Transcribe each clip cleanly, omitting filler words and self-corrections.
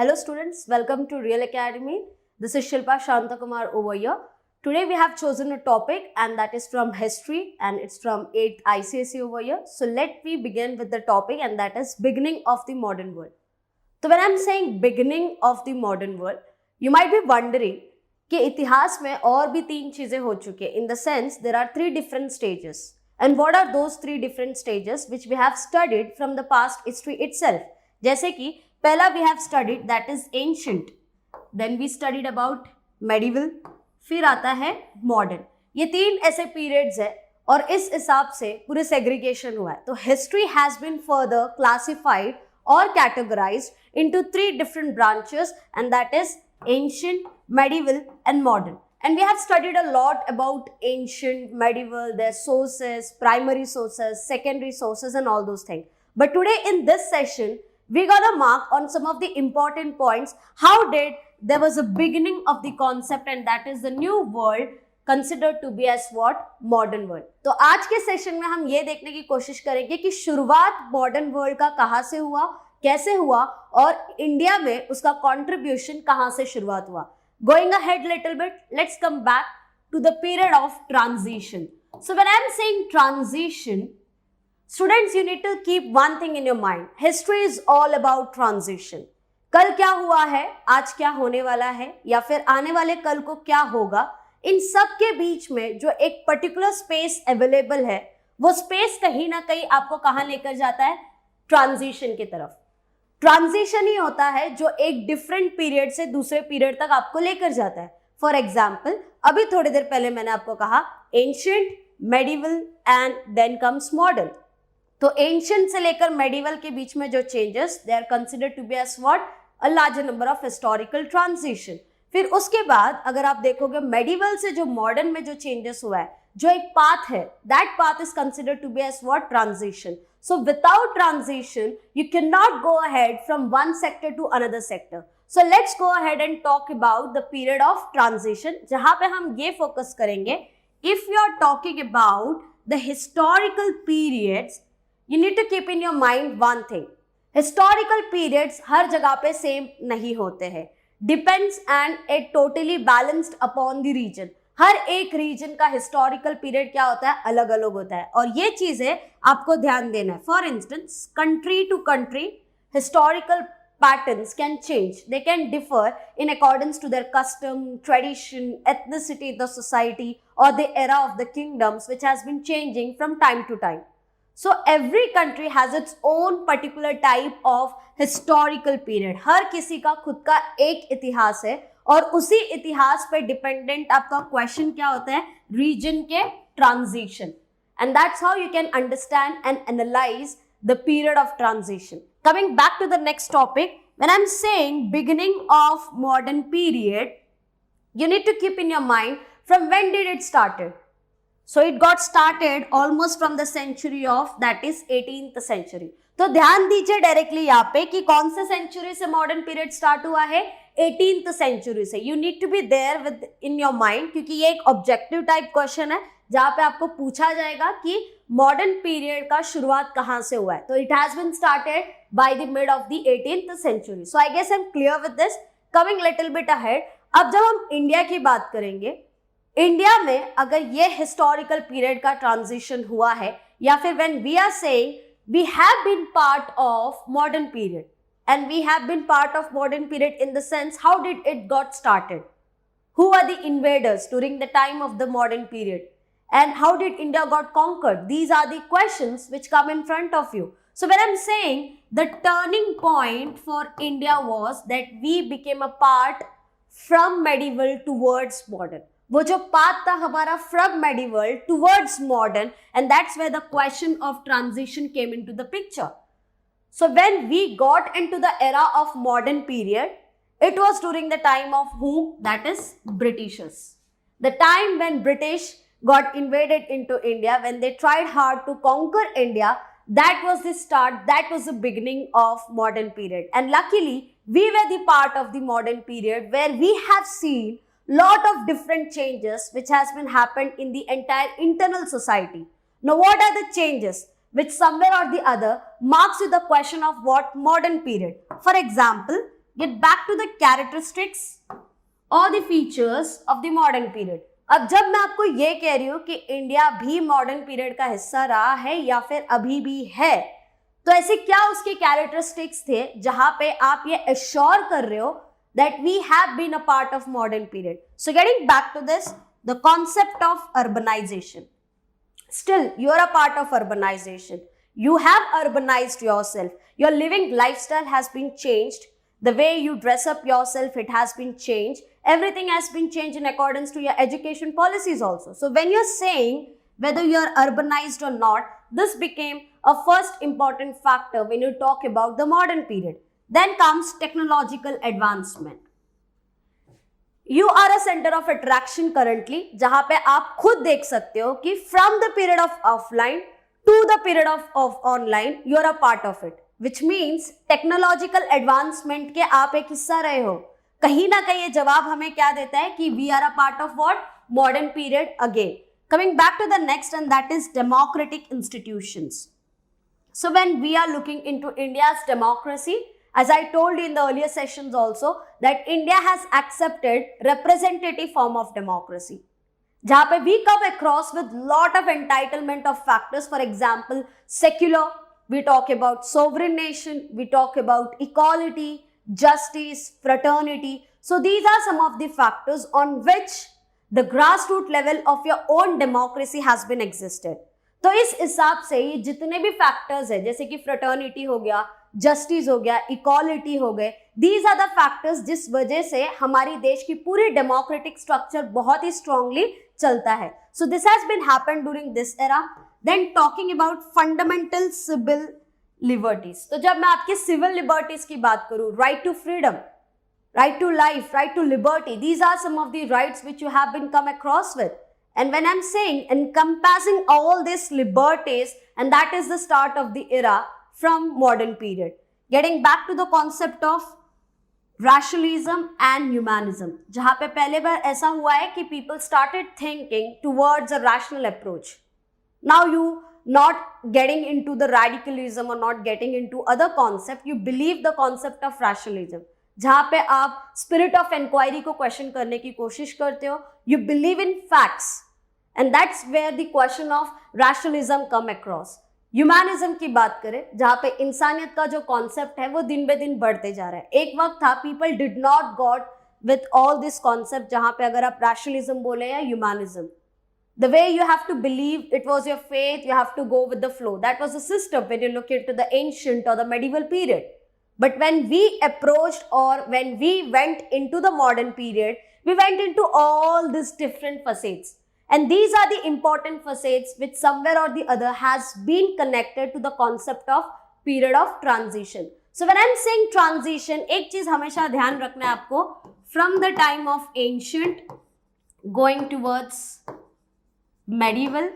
Hello students, welcome to Real Academy. This is Shilpa Shantakumar over here. Today we have chosen a topic and that is from history and it's from 8th ICSE over here. So let me begin with the topic and that is beginning of the modern world. So when I'm saying beginning of the modern world, you might be wondering कि इतिहास में और भी तीन चीजें हो चुकी हैं. In the sense there are three different stages. And what are those three different stages which we have studied from the past history itself? जैसे कि पहला we have studied that is ancient, then we studied about medieval, फिर आता है modern. ये तीन ऐसे periods है और इस हिसाब से पूरे segregation हुआ है. तो history has been further classified or categorized into three different branches and that is ancient, medieval and modern. And we have studied a lot about ancient, medieval, their sources, primary sources, secondary sources and all those things. But today in this session, we're gonna mark on some of the important points. How did there was a beginning of the concept and that is the new world considered to be as what? Modern world. तो आज के session में हम ये देखने की कोशिश करेंगे कि शुरुआत मॉडर्न वर्ल्ड का कहाँ से हुआ, कैसे हुआ और इंडिया में उसका कंट्रीब्यूशन कहाँ से शुरुआत हुआ. Going ahead little bit, let's come back to the period of transition. So when I'm saying transition, students, you need to keep one thing in your mind. History is all about transition. कल क्या हुआ है, आज क्या होने वाला है या फिर आने वाले कल को क्या होगा, इन सब के बीच में जो एक पर्टिकुलर स्पेस अवेलेबल है वो स्पेस कहीं ना कहीं आपको कहाँ लेकर जाता है, ट्रांजिशन की तरफ. ट्रांजिशन ही होता है जो एक डिफरेंट पीरियड से दूसरे पीरियड तक आपको लेकर जाता है. फॉर एग्जाम्पल अभी थोड़ी देर पहले मैंने आपको कहा ancient, medieval and then comes modern. तो एंशिएंट से लेकर मेडिवल के बीच में जो changes they are considered to be as what, a larger number of historical transition. फिर उसके बाद अगर आप देखोगे मेडिवल से जो मॉडर्न में जो चेंजेस हुआ है, जो एक पाथ है, that path is considered to be as what, transition. So without transition, you cannot go ahead from one sector to another sector. So let's go ahead and talk about the period of transition. जहाँ पे हम ये focus करेंगे, if you are talking about the historical periods, you need to keep in your mind one thing. Historical periods हर जगह पे same नहीं होते हैं. Depends and it totally balanced upon the region. हर एक रीजन का हिस्टोरिकल पीरियड क्या होता है, अलग अलग होता है और ये चीजें आपको ध्यान देना है. For instance country to country historical patterns can change, they can differ in accordings to their custom, tradition, ethnicity, the society और the era of the kingdoms which has been changing from time to time. So every country has its own particular type of historical period. हर किसी का खुद का एक इतिहास है और उसी इतिहास पे डिपेंडेंट आपका क्वेश्चन क्या होता है, रीजन के transition. And that's how you can understand and analyse the period of transition. Coming back to the next topic, when I am saying beginning of modern period, you need to keep in your mind from when did it started. So it got started almost from the century of that is 18th century. तो ध्यान दीजिए directly यहाँ पे कि कौन से century से modern period start हुआ है, 18th सेंचुरी से. You need to be there within your mind क्योंकि ये एक ऑब्जेक्टिव टाइप क्वेश्चन है जहाँ पे आपको पूछा जाएगा कि मॉडर्न पीरियड का शुरुआत कहाँ से हुआ है. तो it has been started by the mid of the 18th century. So I guess I am clear with this. Coming little bit ahead, अब जब हम इंडिया की बात करेंगे, इंडिया में अगर ये हिस्टोरिकल पीरियड का ट्रांजिशन हुआ है या फिर when we are saying we have been part of modern period, and we have been part of modern period in the sense how did it got started, who are the invaders during the time of the modern period, and how did India got conquered. These are the questions which come in front of you. So when I'm saying the turning point for India was that we became a part from medieval towards modern. वो जो path था हमारा from medieval towards modern and that's where the question of transition came into the picture. So when we got into the era of modern period, it was during the time of whom, that is Britishers. The time when British got invaded into India, when they tried hard to conquer India, that was the start, that was the beginning of modern period. And luckily we were the part of the modern period where we have seen lot of different changes which has been happened in the entire internal society. Now what are the changes which somewhere or the other marks you the question of what, modern period. For example, Get back to the characteristics or the features of the modern period. अब जब मैं आपको ये कह रही हूं कि India भी मॉडर्न पीरियड का हिस्सा रहा है या फिर अभी भी है, तो ऐसे क्या उसके कैरेक्टरिस्टिक्स थे जहां पे आप ये एश्योर कर रहे हो that we have been a part of modern period. So getting back to this, the concept of urbanization. Still, you are a part of urbanization. You have urbanized yourself. Your living lifestyle has been changed. The way you dress up yourself, it has been changed. Everything has been changed in accordance to your education policies also. So when you're saying whether you're urbanized or not, this became a first important factor when you talk about the modern period. Then comes technological advancement. You are a center of attraction currently, जहां पे आप खुद देख सकते हो कि from the period of offline to the period of online, you are a part of it. Which means technological advancement के आप एक हिस्सा रहे हो. कहीं ना कहीं ये जवाब हमें क्या देता है कि we are a part of what? Modern period again. Coming back to the next, and that is democratic institutions. So when we are looking into India's democracy, as I told you in the earlier sessions also, that India has accepted representative form of democracy. जहाँ पे we come across with lot of entitlement of factors. For example, secular, we talk about sovereign nation, we talk about equality, justice, fraternity. So these are some of the factors on which the grassroots level of your own democracy has been existed. तो इस हिसाब से ये जितने भी factors है, जैसे कि फ्रेटर्निटी हो गया, जस्टिस हो गया, इक्वालिटी हो गए, दीज आर द फैक्टर्स जिस वजह से हमारी देश की पूरी डेमोक्रेटिक स्ट्रक्चर बहुत ही स्ट्रांगली चलता है. So this has been happened during this era. Then talking about fundamental civil liberties. तो जब मैं आपकी सिविल लिबर्टीज की बात करूं, right to freedom, right to life, right to liberty, these are some of the rights which you have been come across with. And when I'm saying encompassing all these liberties, and that is the start of the era from modern period. Getting back to the concept of rationalism and humanism, जहाँ पे पहले बार ऐसा हुआ है कि people started thinking towards a rational approach. Now you not getting into the radicalism or not getting into other concept, you believe the concept of rationalism. जहां पे आप स्पिरिट ऑफ इंक्वायरी को क्वेश्चन करने की कोशिश करते हो, you believe in facts, and that's where the question of rationalism come across. Humanism की बात करें, जहां पे इंसानियत का जो कॉन्सेप्ट है वो दिन बे दिन बढ़ते जा रहा है. एक वक्त था people did not got with all this concept, जहां पे अगर आप रैशनलिज्म बोले या humanism, the way you have to believe, it was your faith, you have to go with the flow. That was the system when you look into the ancient or the medieval period. But when we approached or when we went into the modern period, we went into all these different facets. And these are the important facets which somewhere or the other has been connected to the concept of period of transition. So when I'm saying transition, एक चीज हमेशा ध्यान रखना है आपको, from the time of ancient going towards medieval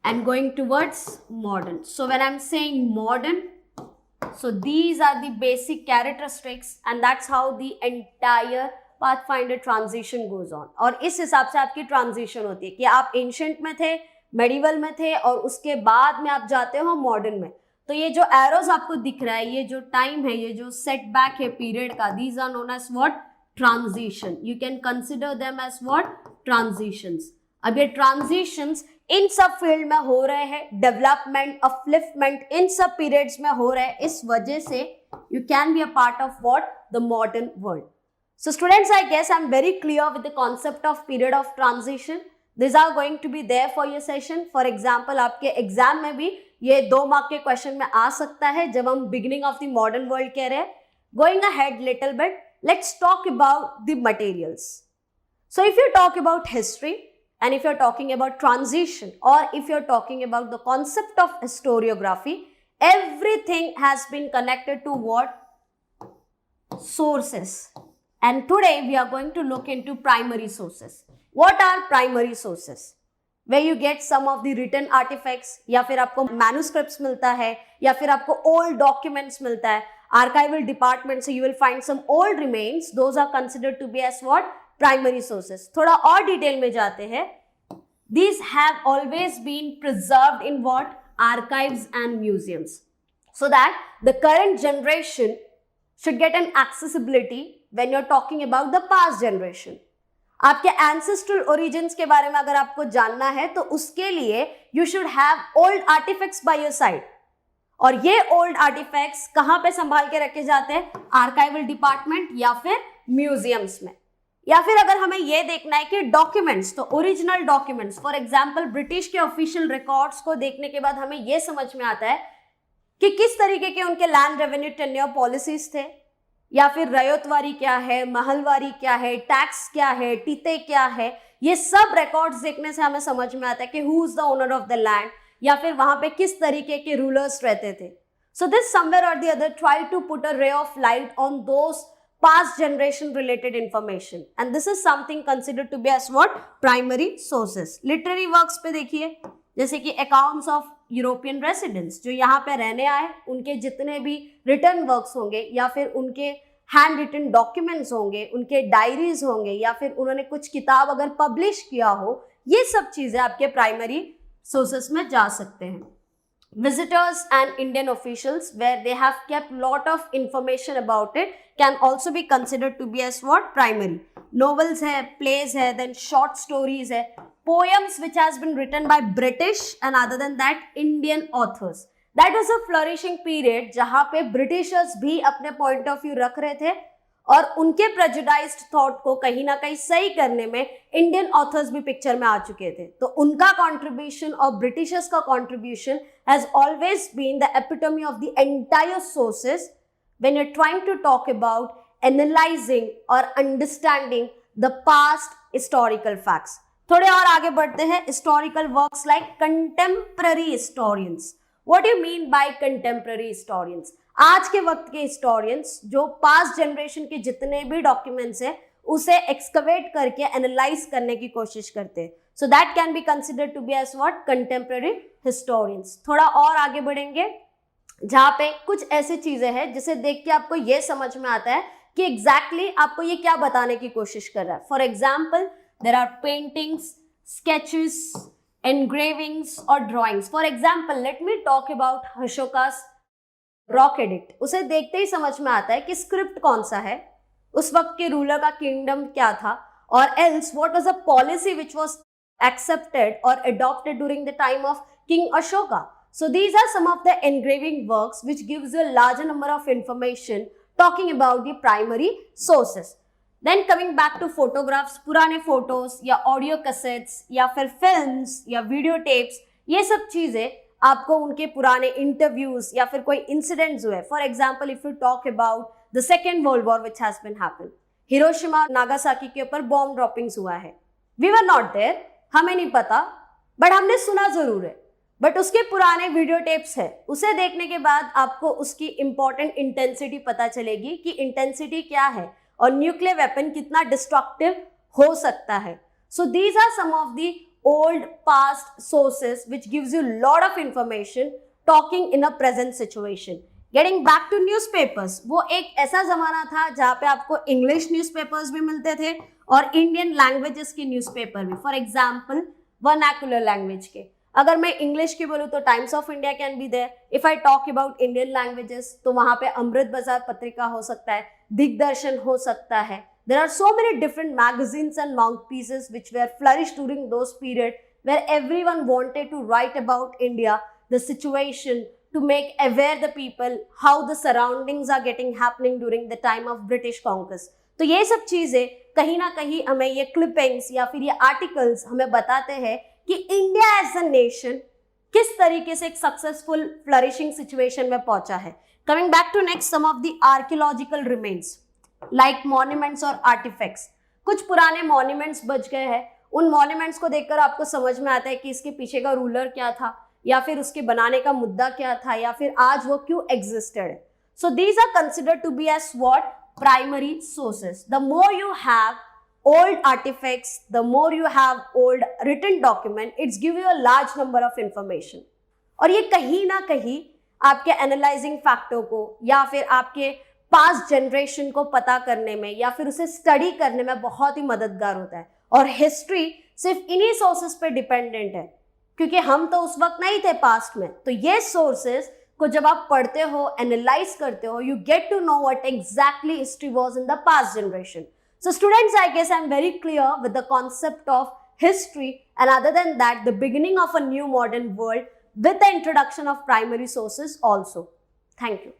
and going towards modern. So when I'm saying modern, so these are the basic characteristics and that's how the entire pathfinder transition goes on. और इस हिसाब से आपकी transition होती है कि आप ancient में थे, मेडिवल में थे और उसके बाद में आप जाते हो मॉडर्न में. तो ये जो एरोज आपको दिख रहा है, ये जो टाइम है, ये जो सेटबैक है पीरियड का, these are known as what? Transition. You can consider them as what? Transitions. अब ये ट्रांजिशंस इन सब फील्ड में हो रहे हैं, डेवलपमेंट, अपलिफ्टमेंट इन सब पीरियड्स में हो रहे हैं. इस वजह से you can be a part of what? The modern world. So students, I guess I'm very clear with the concept of period of transition. These are going to be there for your session. For example, आपके exam में भी ये 2 mark के question में आ सकता है जब हम beginning of the modern world कह रहे हैं. Going ahead little bit, let's talk about the materials. So if you talk about history and if you're talking about transition or if you're talking about the concept of historiography, everything has been connected to what? Sources. And today we are going to look into primary sources. What are primary sources? Where you get some of the written artifacts, या फिर आपको manuscripts मिलता है, या फिर आपको old documents मिलता है. Archival department से you will find some old remains. Those are considered to be as what? Primary sources. थोड़ा और डिटेल में जाते हैं. These have always been preserved in what? Archives and museums. So that the current generation should get an accessibility when you're talking about the past generation. आपके ancestral origins के बारे में अगर आपको जानना है तो उसके लिए you should have old artifacts by your side. और ये old artifacts कहाँ पे संभाल के रखे जाते हैं? आर्काइवल डिपार्टमेंट या फिर म्यूजियम्स में. या फिर अगर हमें ये देखना है कि डॉक्यूमेंट्स, तो original documents, for example British के ऑफिशियल रिकॉर्ड्स को देखने के बाद हमें ये समझ में आता है कि किस तरीके के उनके लैंड रेवेन्यू टेन्योर पॉलिसीज थे, या फिर रयतवारी क्या है, महलवारी क्या है, टैक्स क्या है, टीते क्या है. ये सब रिकॉर्ड्स देखने से हमें समझ में आता है कि who is the owner of the land, या फिर वहां पे किस तरीके के रूलर्स रहते थे. So this somewhere or the other try to put a ray of light on those past generation related information, and this is something considered to be as what? Primary sources. Literary works पे देखिए, जैसे कि accounts of European residents, जो यहाँ पे रहने आए, उनके जितने भी written works होंगे, या फिर उनके hand written documents होंगे, उनके diaries होंगे, या फिर उन्होंने कुछ किताब अगर publish किया हो, ये सब चीजें आपके primary sources में जा सकते हैं. Visitors and Indian officials, where they have kept lot of information about it, can also be considered to be as what? Primary. Novels है, plays है, then short stories है, poems which has been written by British and other than that Indian authors. That was a flourishing period जहाँ पे Britishers भी अपने point of view रख रहे थे और उनके प्रेजुडाइज्ड थॉट को कहीं ना कहीं सही करने में इंडियन ऑथर्स भी पिक्चर में आ चुके थे. तो उनका कंट्रीब्यूशन और ब्रिटिशर्स का contribution has always been the epitome of the entire sources when you are trying to talk about analysing और understanding the past historical facts. थोड़े और आगे बढ़ते हैं. Historical works like contemporary historians. What do you mean by contemporary historians? आज के वक्त के हिस्टोरियंस जो पास्ट जनरेशन के जितने भी डॉक्यूमेंट्स हैं उसे एक्सकवेट करके एनालाइज करने की कोशिश करते हैं. So that can be considered to be as what? Contemporary historians. थोड़ा और आगे बढ़ेंगे जहाँ पे कुछ ऐसी चीजें हैं जिसे देख के आपको ये समझ में आता है कि एग्जैक्टली आपको ये क्या बताने की कोशिश कर रहा है. For example there are paintings, sketches, engravings और drawings. For example let me talk about Ashoka's rock edict. उसे देखते ही समझ में आता है कि स्क्रिप्ट कौन सा है, उस वक्त के रूलर का किंगडम क्या था, और else what was a policy which was accepted और adopted during the time of king Ashoka. So these are some of the engraving works which gives you a larger number of information talking about the primary sources. Then coming back to photographs, पुराने photos या audio cassettes या फिर films या video tapes, ये सब चीजें आपको उनके पुराने इंटरव्यूज या फिर कोई इंसिडेंट्स हुए. For example if you talk about the second world war which has been happen, Hiroshima Nagasaki के ऊपर बॉम्ब ड्रॉपिंग्स हुआ है. वी वर नॉट देयर, हमें नहीं पता, बट हमने सुना जरूर है. बट उसके पुराने वीडियो टेप्स है, उसे देखने के बाद आपको उसकी इंपॉर्टेंट इंटेंसिटी पता चलेगी कि इंटेंसिटी क्या है और न्यूक्लियर वेपन कितना डिस्ट्रक्टिव हो सकता है. So these are some of the old past sources which gives you lot of information talking in a present situation. Getting back to newspapers, वो एक ऐसा जमाना था जहाँ पे आपको इंग्लिश न्यूज़पेपर्स भी मिलते थे और इंडियन लैंग्वेजेस के न्यूज़पेपर भी. फॉर एग्जाम्पल वर्नाकुलर लैंग्वेज के अगर मैं इंग्लिश की बोलूँ तो Times of India can be there. If I talk about Indian languages तो वहाँ पे अमृत बाजार पत्रिका हो सकता है, दिग्दर्शन हो सकता है. There are so many different magazines and mouthpieces which were flourished during those period where everyone wanted to write about India, the situation, to make aware the people how the surroundings are getting happening during the time of British conquest. तो ये सब चीजें कहीं ना कहीं हमें ये clippings या फिर ये articles हमें बताते हैं कि इंडिया एज अ नेशन किस तरीके से एक सक्सेसफुल फ्लरिशिंग सिचुएशन में पहुंचा है. Coming back to next, some of the archaeological remains like monuments और आर्टिफैक्ट्स. कुछ पुराने मॉन्यूमेंट्स बच गए हैं. उन मॉन्यूमेंट्स को देखकर आपको समझ में आता है कि इसके पीछे का रूलर क्या था, या फिर उसके बनाने का मुद्दा क्या था, या फिर आज वो क्यों existed. So these are considered to be as what? Primary sources. The more you have old artifacts, the more you have old written document, it's give you a large number of information. और ये कहीं ना कहीं आपके analysing factor को या फिर आपके पास्ट जनरेशन को पता करने में या फिर उसे स्टडी करने में बहुत ही मददगार होता है. और हिस्ट्री सिर्फ इन्हीं सोर्सेस पे डिपेंडेंट है क्योंकि हम तो उस वक्त नहीं थे पास्ट में. तो ये सोर्सेस को जब आप पढ़ते हो, एनालाइज करते हो, you get to know what exactly history was in the past generation. So students, I guess I'm very clear with the concept of history, and other than that, the beginning of a new modern world with the introduction of primary sources also. Thank you.